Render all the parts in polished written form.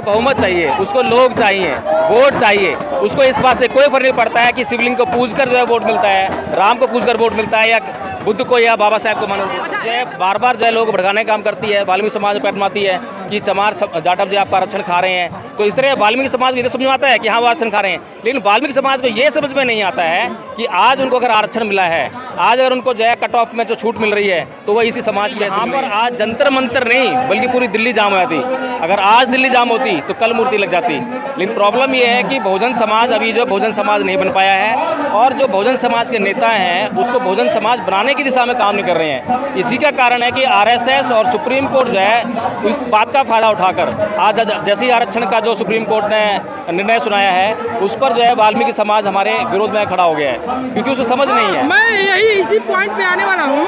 बहुमत चाहिए, उसको लोग चाहिए, वोट चाहिए। उसको इस बात से कोई फर्क नहीं पड़ता है कि शिवलिंग को पूजकर जो है वोट मिलता है, राम को पूजकर वोट मिलता है, या बुद्ध को या बाबा साहब को माना। जो है बार बार जो है लोग भड़काने का काम करती है, वाल्मीकि समाज पर माती है कि चमार जाटव जो आपका आरक्षण खा रहे हैं। तो इस तरह वाल्मीकि समाज को ये तो समझ में आता है कि हाँ वो आरक्षण खा रहे हैं, लेकिन वाल्मीकि समाज को ये समझ में नहीं आता है कि आज उनको अगर आरक्षण मिला है, आज अगर उनको जो है कट ऑफ में जो छूट मिल रही है, तो वो इसी समाज के यहाँ पर आज जंतर मंतर नहीं बल्कि पूरी दिल्ली जाम हो जाती। अगर आज दिल्ली जाम होती तो कल मूर्ति लग जाती। लेकिन प्रॉब्लम ये है कि बहुजन समाज अभी जो बहुजन समाज नहीं बन पाया है, और जो बहुजन समाज के नेता हैं उसको बहुजन समाज बनाने की दिशा में काम नहीं कर रहे हैं। इसी का कारण है कि आरएसएस और सुप्रीम कोर्ट जो है इस बात का फायदा उठाकर आज जैसे ही आरक्षण का जो सुप्रीम कोर्ट ने निर्णय सुनाया है, उस पर जो है वाल्मीकि समाज हमारे विरोध में खड़ा हो गया है, क्योंकि उसे समझ नहीं है। मैं यही इसी पॉइंट पे आने वाला हूँ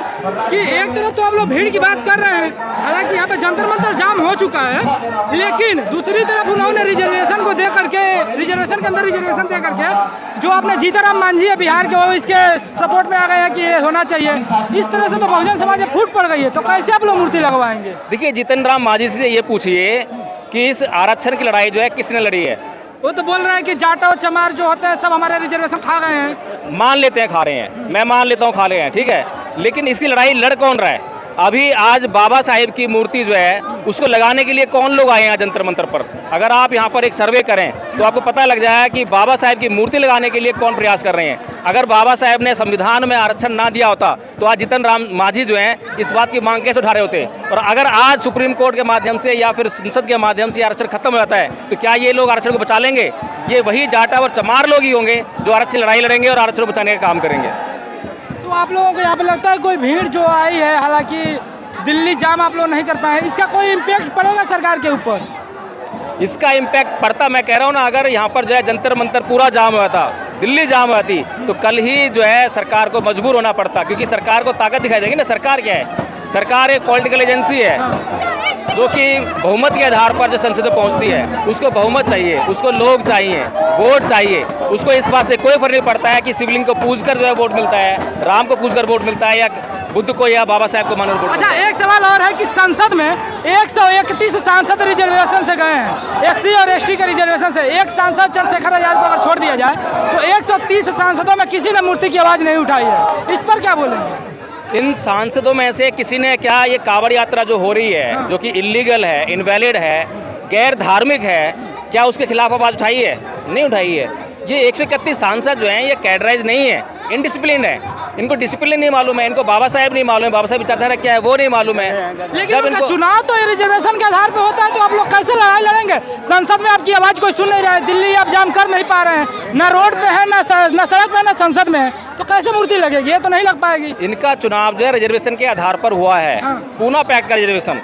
कि एक तरफ तो आप लोग भीड़ की बात कर रहे हैं, हालांकि यहाँ पे जंतर मंतर जाम हो चुका है, लेकिन दूसरी तरफ उन्होंने रिजर्वेशन को दे करके, रिजर्वेशन के अंदर रिजर्वेशन दे करके जो आपने जीतनराम मांझी है बिहार के, वो इसके सपोर्ट में आ गए हैं कि ये होना चाहिए। इस तरह से तो बहुजन समाज में फूट पड़ गई है, तो कैसे आप लोग मूर्ति लगवाएंगे? देखिए, जीतनराम मांझी से ये पूछिए कि इस आरक्षण की लड़ाई जो है किसने लड़ी है। वो तो बोल रहे हैं कि जाटव चमार जो होते हैं सब हमारे रिजर्वेशन खा गए हैं। मान लेते हैं खा रहे हैं, मैं मान लेता हूँ खा रहे हैं, ठीक है, लेकिन इसकी लड़ाई लड़ कौन रहा है? अभी आज बाबा साहेब की मूर्ति जो है उसको लगाने के लिए कौन लोग आए हैं जंतर मंतर पर? अगर आप यहाँ पर एक सर्वे करें तो आपको पता लग जाएगा कि बाबा साहेब की मूर्ति लगाने के लिए कौन प्रयास कर रहे हैं। अगर बाबा साहेब ने संविधान में आरक्षण ना दिया होता तो आज जीतनराम मांझी जो हैं इस बात की मांग कैसे उठा रहे होते? और अगर आज सुप्रीम कोर्ट के माध्यम से या फिर संसद के माध्यम से आरक्षण खत्म हो जाता है तो क्या ये लोग आरक्षण को बचा लेंगे? ये वही जाटा और चमार लोग ही होंगे जो आरक्षण लड़ाई लड़ेंगे और आरक्षण को बचाने का काम करेंगे। तो आप लोगों को यहाँ पे लगता है कोई भीड़ जो आई है, हालांकि दिल्ली जाम आप लोग नहीं कर पाए, इसका कोई इम्पैक्ट पड़ेगा सरकार के ऊपर? इसका इम्पैक्ट पड़ता, मैं कह रहा हूँ ना, अगर यहाँ पर जो है जंतर मंतर पूरा जाम हुआ था, दिल्ली जाम हुआ थी, तो कल ही जो है सरकार को मजबूर होना पड़ता, क्योंकि सरकार को ताकत दिखाई देगी ना। सरकार क्या है? सरकार एक पॉलिटिकल एजेंसी है जो कि बहुमत के आधार पर जो संसद में पहुंचती है, उसको बहुमत चाहिए, उसको लोग चाहिए, वोट चाहिए। उसको इस बात से कोई फर्क नहीं पड़ता है कि शिवलिंग को पूजकर जो है वोट मिलता है, राम को पूजकर वोट मिलता है, या बुद्ध को या बाबा साहेब को मानकर वोट। अच्छा, एक सवाल और है कि संसद में 131 सांसद रिजर्वेशन से गए हैं, एससी और एसटी के रिजर्वेशन से। एक सांसद चंद्रशेखर आजाद को अगर छोड़ दिया जाए तो 130 सांसदों में किसी ने मूर्ति की आवाज़ नहीं उठाई है। इस पर क्या बोलेंगे? इन सांसदों में से किसी ने क्या, ये कांवड़ यात्रा जो हो रही है, जो कि इलीगल है, इनवैलिड है, गैर धार्मिक है, क्या उसके खिलाफ आवाज़ उठाई है? नहीं उठाई है। ये 131 सांसद जो हैं ये कैडराइज नहीं है, इनडिसिप्लिन है। इनको डिसिप्लिन नहीं मालूम है, इनको बाबा साहेब नहीं मालूम है, बाबा साहेब विचारधारा क्या है वो नहीं मालूम है। लेकिन जब इनको चुनाव तो रिजर्वेशन के आधार पे होता है, तो आप लोग कैसे लड़ाई लड़ेंगे? संसद में आपकी आवाज़ कोई सुन नहीं रहा है, दिल्ली आप जाम कर नहीं पा रहे हैं, ना रोड पे है, ना सड़क पे, ना संसद में है, तो कैसे मूर्ति लगेगी? ये तो नहीं लग पाएगी। इनका चुनाव जो है रिजर्वेशन के आधार पर हुआ है। पूना पैक्ट का रिजर्वेशन,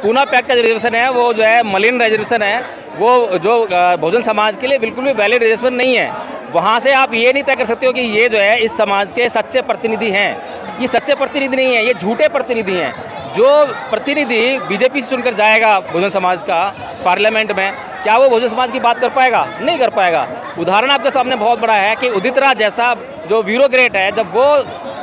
पूना पैक्ट का रिजर्वेशन है, वो जो है मलिन रिजर्वेशन है, वो जो बहुजन समाज के लिए बिल्कुल भी वैलिड रिजर्वेशन नहीं है। वहाँ से आप ये नहीं तय कर सकते हो कि ये जो है इस समाज के सच्चे प्रतिनिधि हैं। ये सच्चे प्रतिनिधि नहीं है, ये झूठे प्रतिनिधि हैं। जो प्रतिनिधि बीजेपी से चुनकर जाएगा बहुजन समाज का पार्लियामेंट में, क्या वो बहुजन समाज की बात कर पाएगा? नहीं कर पाएगा। उदाहरण आपके सामने बहुत बड़ा है कि उदित राज जैसा जो ब्यूरोक्रेट है, जब वो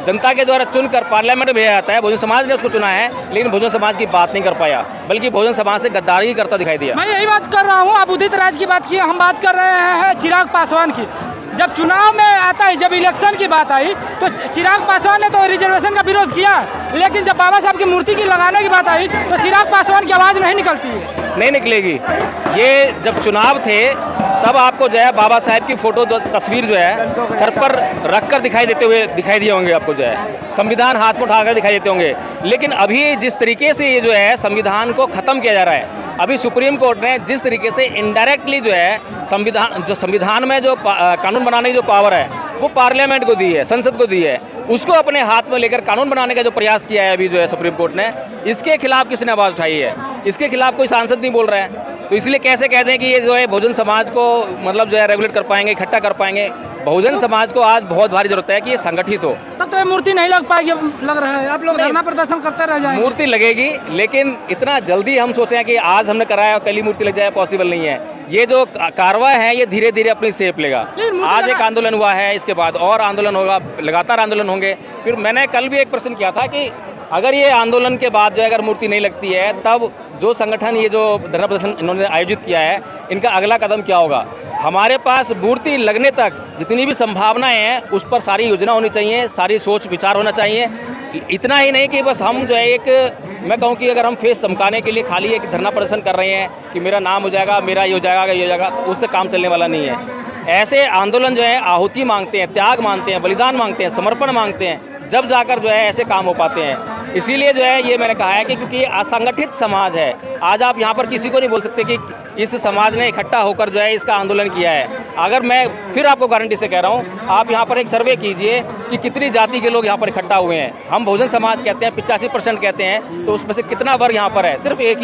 जनता के द्वारा चुनकर पार्लियामेंट में भेजा जाता है, बहुजन समाज ने उसको चुना है, लेकिन बहुजन समाज की बात नहीं कर पाया, बल्कि बहुजन समाज से गद्दारी करता दिखाई दिया। मैं यही बात कर रहा हूँ। आप उदित राज की बात की, हम बात कर रहे हैं चिराग पासवान की। जब चुनाव में आता है, जब इलेक्शन की बात आई तो चिराग पासवान ने तो रिजर्वेशन का विरोध किया, लेकिन जब बाबा साहब की मूर्ति की लगाने की बात आई तो चिराग पासवान की आवाज़ नहीं निकलती है। नहीं निकलेगी। ये जब चुनाव थे तब आपको जो है बाबा साहेब की फोटो तस्वीर जो है सर पर रख कर दिखाई दिए होंगे आपको, जो है संविधान हाथ में उठाकर दिखाई देते होंगे। लेकिन अभी जिस तरीके से ये जो है संविधान को ख़त्म किया जा रहा है, अभी सुप्रीम कोर्ट ने जिस तरीके से इनडायरेक्टली जो है संविधान में जो कानून बनाने की जो पावर है वो पार्लियामेंट को दी है, संसद को दी है, उसको अपने हाथ में लेकर कानून बनाने का जो प्रयास किया है अभी जो है सुप्रीम कोर्ट ने, इसके खिलाफ किसने आवाज़ उठाई है? इसके खिलाफ कोई सांसद नहीं बोल रहा है। तो इसलिए कैसे कहते हैं कि ये जो है बहुजन समाज को मतलब जो है रेगुलेट कर पाएंगे, इकट्ठा कर पाएंगे? बहुजन समाज को आज बहुत भारी जरूरत है कि ये संगठित हो। तब तो ये मूर्ति नहीं लग पाएगी, लग रहा है। आप लोग धरना प्रदर्शन करते रह जाएंगे। मूर्ति लगेगी, लेकिन इतना जल्दी हम सोचे हैं कि आज हमने कराया और कल ही मूर्ति लग जाए, पॉसिबल नहीं है। ये जो कार्रवाई है ये धीरे धीरे अपनी शेप लेगा। आज एक आंदोलन हुआ है, इसके बाद और आंदोलन होगा, लगातार आंदोलन होंगे। फिर मैंने कल भी एक प्रश्न किया था कि अगर ये आंदोलन के बाद जो है अगर मूर्ति नहीं लगती है, तब जो संगठन ये जो धरना प्रदर्शन इन्होंने आयोजित किया है, इनका अगला कदम क्या होगा? हमारे पास मूर्ति लगने तक जितनी भी संभावनाएं हैं उस पर सारी योजना होनी चाहिए, सारी सोच विचार होना चाहिए। इतना ही नहीं कि बस हम जो है मैं कहूँ कि अगर हम फेस चमकाने के लिए खाली एक धरना प्रदर्शन कर रहे हैं कि मेरा नाम हो जाएगा, मेरा ये हो जाएगा, ये हो जाएगा, उससे काम चलने वाला नहीं है। ऐसे आंदोलन जो है आहुति मांगते हैं, त्याग मांगते हैं, बलिदान मांगते हैं, समर्पण मांगते हैं, जब जाकर जो है ऐसे काम हो पाते हैं। इसीलिए जो है ये मैंने कहा है कि क्योंकि ये असंगठित समाज है, आज आप यहाँ पर किसी को नहीं बोल सकते कि इस समाज ने इकट्ठा होकर जो है इसका आंदोलन किया है। अगर मैं फिर आपको गारंटी से कह रहा हूँ, आप यहाँ पर एक सर्वे कीजिए कि कितनी जाति के लोग यहाँ पर इकट्ठा हुए हैं। हम बहुजन समाज कहते हैं, 85% कहते हैं, तो उसमें से कितना वर्ग यहाँ पर है? सिर्फ एक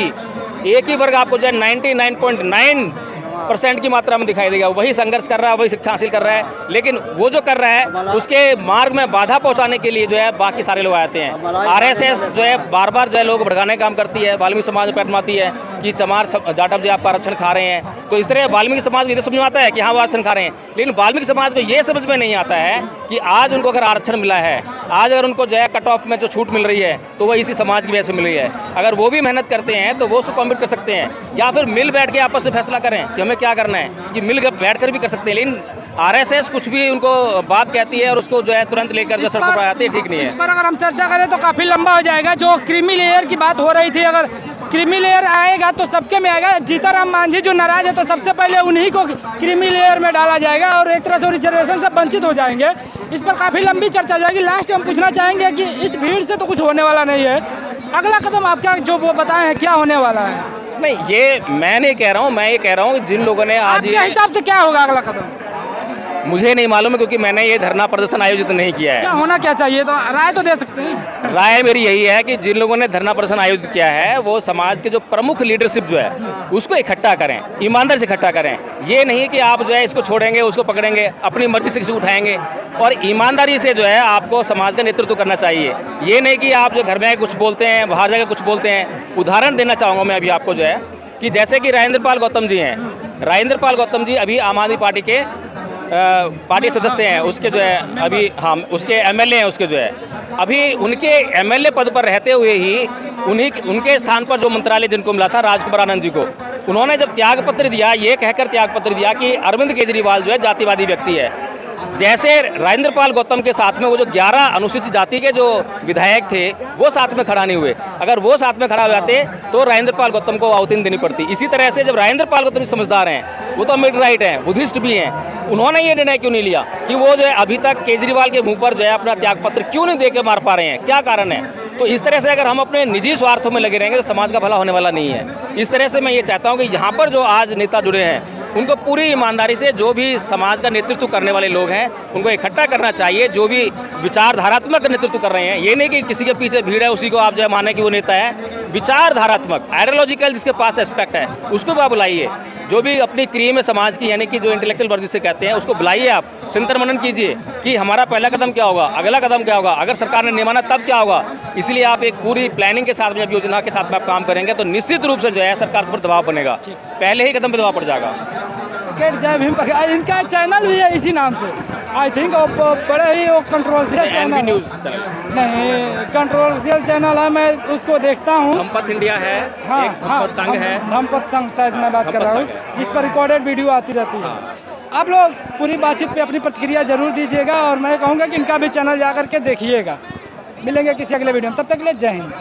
ही वर्ग आपको जो है 99.9% की मात्रा में दिखाई देगा। वही संघर्ष कर रहा है, वही शिक्षा हासिल कर रहा है, लेकिन वो जो कर रहा है उसके मार्ग में बाधा पहुंचाने के लिए जो है बाकी सारे लोग आते हैं। आरएसएस जो है बार बार जो है लोग भड़काने का काम करती है, वाल्मीकि समाज में पैटमाती है कि चमार जाटव जी आपका आरक्षण खा रहे हैं। तो इस तरह वाल्मीकि समाज को ये तो समझ में आता है कि हाँ वो आरक्षण खा रहे हैं, लेकिन वाल्मीकि समाज को ये समझ में नहीं आता है कि आज उनको अगर आरक्षण मिला है, आज अगर उनको जो है कट ऑफ में जो छूट मिल रही है, तो वो इसी समाज की वजह से मिल रही है। अगर वो भी मेहनत करते हैं तो वो उसको कॉम्पीट कर सकते हैं, या फिर मिल बैठ के आपस में फैसला करें कि हमें क्या करना है, कि मिल बैठ कर भी कर सकते हैं। लेकिन आरएसएस कुछ भी उनको बात कहती है और उसको जो है तुरंत लेकर जो सड़कों पर आते हैं, ठीक नहीं है। इस पर अगर हम चर्चा करें तो काफ़ी लंबा हो जाएगा। जो क्रीमी लेयर की बात हो रही थी, अगर क्रीमी लेयर आएगा तो सबके में आएगा। जीताराम मांझी जो नाराज है, तो सबसे पहले उन्हीं को क्रीमी लेयर में डाला जाएगा और एक तरह से रिजर्वेशन से वंचित हो जाएंगे। इस पर काफ़ी लंबी चर्चा हो जाएगी। लास्ट हम पूछना चाहेंगे कि इस भीड़ से तो कुछ होने वाला नहीं है, अगला कदम आपका जो वो बताएं है क्या होने वाला है? नहीं, ये मैं नहीं कह रहा हूँ, मैं ये कह रहा हूँ कि जिन लोगों ने आज आपके हिसाब से क्या होगा अगला कदम? मुझे नहीं मालूम है, क्योंकि मैंने ये धरना प्रदर्शन आयोजित नहीं किया है। क्या होना क्या चाहिए, तो राय तो दे सकते हैं। राय मेरी यही है कि जिन लोगों ने धरना प्रदर्शन आयोजित किया है वो समाज के जो प्रमुख लीडरशिप जो है उसको इकट्ठा करें, ईमानदारी से इकट्ठा करें। ये नहीं कि आप जो है इसको छोड़ेंगे, उसको पकड़ेंगे, अपनी मर्जी से किसी उठाएंगे, और ईमानदारी से जो है आपको समाज का नेतृत्व करना चाहिए। ये नहीं कि आप जो घर में कुछ बोलते हैं, बाहर जाकर कुछ बोलते हैं। उदाहरण देना चाहूँगा मैं अभी आपको जो है कि जैसे कि राजेंद्र पाल गौतम जी हैं, राजेंद्र पाल गौतम जी अभी आम आदमी पार्टी के पार्टी सदस्य हैं, उसके जो है अभी हाँ उसके एमएलए हैं, उसके जो है अभी उनके एमएलए पद पर रहते हुए ही उनके स्थान पर जो मंत्रालय जिनको मिला था राजकुमार आनंद जी को, उन्होंने जब त्याग पत्र दिया, ये कहकर त्याग पत्र दिया कि अरविंद केजरीवाल जो है जातिवादी व्यक्ति है। जैसे राजेंद्र पाल गौतम के साथ में वो जो 11 अनुसूचित जाति के जो विधायक थे वो साथ में खड़ा नहीं हुए। अगर वो साथ में खड़ा हो जाते तो राजेंद्र पाल गौतम को आहुति देनी पड़ती। इसी तरह से जब राजेंद्र पाल गौतम समझदार हैं, वो तो मिड राइट हैं, बुद्धिस्ट भी हैं, उन्होंने ये निर्णय क्यों नहीं लिया कि वो जो है अभी तक केजरीवाल के मुंह पर जो है अपना त्याग पत्र क्यों नहीं दे के मार पा रहे हैं, क्या कारण है? तो इस तरह से अगर हम अपने निजी स्वार्थों में लगे रहेंगे तो समाज का भला होने वाला नहीं है। इस तरह से मैं ये चाहता हूँ कि यहाँ पर जो आज नेता जुड़े हैं उनको पूरी ईमानदारी से जो भी समाज का नेतृत्व करने वाले लोग हैं उनको इकट्ठा करना चाहिए, जो भी विचारधारात्मक नेतृत्व कर रहे हैं। ये नहीं कि किसी के पीछे भीड़ है उसी को आप जो है माने कि वो नेता है। विचारधारात्मक आइडियोलॉजिकल जिसके पास एस्पेक्ट है उसको भी आप बुलाइए, जो भी अपनी क्रिया में समाज की यानी कि जो इंटेलेक्चुअल वर्ग जिसे कहते हैं उसको बुलाइए, आप चिंतन मनन कीजिए कि हमारा पहला कदम क्या होगा, अगला कदम क्या होगा, अगर सरकार ने नहीं माना तब क्या होगा। इसलिए आप एक पूरी प्लानिंग के साथ में, जब योजना के साथ में आप काम करेंगे तो निश्चित रूप से जो है सरकार पर दबाव बनेगा, पहले ही कदम पर दबाव पड़ जाएगा। जय भीम प्रकाश, इनका चैनल भी है इसी नाम से, आई थिंक बड़े ही वो कंट्रोवर्शियल चैनल न्यूज़ चैनल नहीं, कंट्रोवर्शियल चैनल है, मैं उसको देखता हूँ। धम्मपथ इंडिया है, हाँ, एक धम्मपथ संघ है, धम्मपथ संघ शायद मैं बात कर रहा हूँ, जिस पर रिकॉर्डेड वीडियो आती रहती है। आप लोग पूरी बातचीत पे अपनी प्रतिक्रिया जरूर दीजिएगा और मैं कहूँगा कि इनका भी चैनल जा करके देखिएगा। मिलेंगे किसी अगले वीडियो में, तब तक के लिए जय हिंद।